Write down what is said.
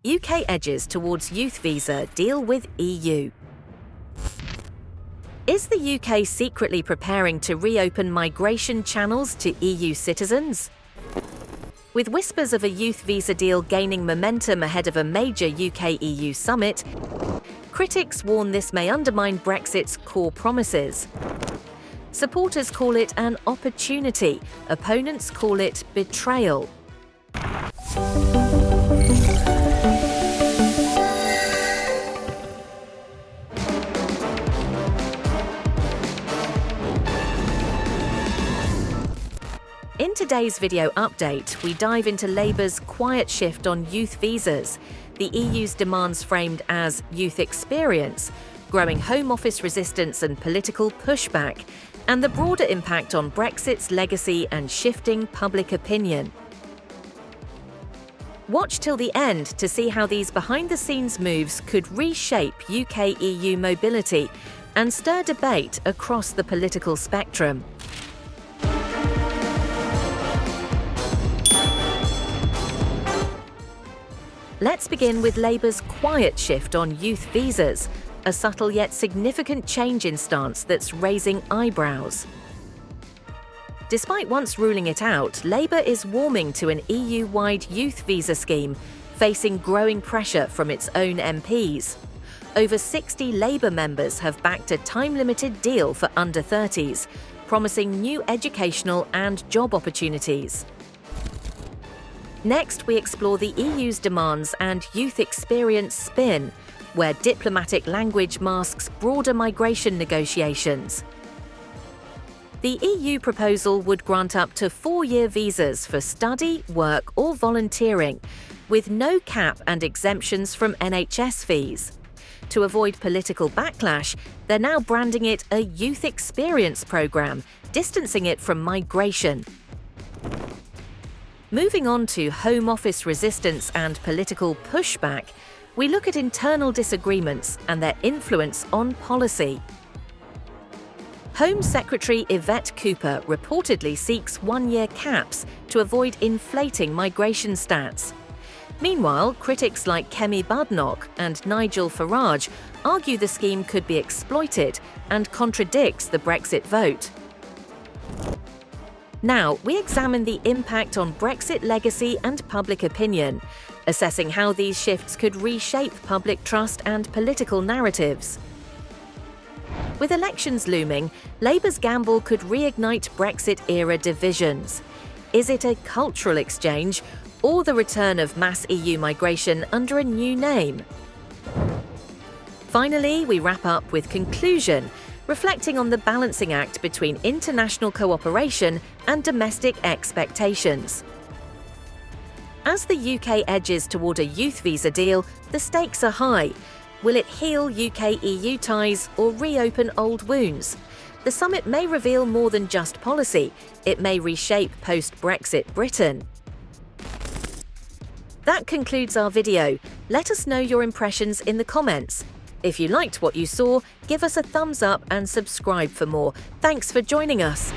UK edges towards youth visa deal with EU. Is the UK secretly preparing to reopen migration channels to EU citizens? With whispers of a youth visa deal gaining momentum ahead of a major UK-EU summit, critics warn this may undermine Brexit's core promises. Supporters call it an opportunity, opponents call it betrayal. In today's video update, we dive into Labour's quiet shift on youth visas, the EU's demands framed as youth experience, growing Home Office resistance and political pushback, and the broader impact on Brexit's legacy and shifting public opinion. Watch till the end to see how these behind-the-scenes moves could reshape UK-EU mobility and stir debate across the political spectrum. Let's begin with Labour's quiet shift on youth visas, a subtle yet significant change in stance that's raising eyebrows. Despite once ruling it out, Labour is warming to an EU-wide youth visa scheme, facing growing pressure from its own MPs. Over 60 Labour members have backed a time-limited deal for under-30s, promising new educational and job opportunities. Next, we explore the EU's demands and youth experience spin, where diplomatic language masks broader migration negotiations. The EU proposal would grant up to 4-year visas for study, work or volunteering, with no cap and exemptions from NHS fees. To avoid political backlash, they're now branding it a youth experience programme, distancing it from migration. Moving on to Home Office resistance and political pushback, we look at internal disagreements and their influence on policy. Home Secretary Yvette Cooper reportedly seeks 1-year caps to avoid inflating migration stats. Meanwhile, critics like Kemi Badenoch and Nigel Farage argue the scheme could be exploited and contradicts the Brexit vote. Now, we examine the impact on Brexit legacy and public opinion, assessing how these shifts could reshape public trust and political narratives. With elections looming, Labour's gamble could reignite Brexit-era divisions. Is it a cultural exchange or the return of mass EU migration under a new name? Finally, we wrap up with conclusion, reflecting on the balancing act between international cooperation and domestic expectations. As the UK edges toward a youth visa deal, the stakes are high. Will it heal UK-EU ties or reopen old wounds? The summit may reveal more than just policy. It may reshape post-Brexit Britain. That concludes our video. Let us know your impressions in the comments. If you liked what you saw, give us a thumbs up and subscribe for more. Thanks for joining us.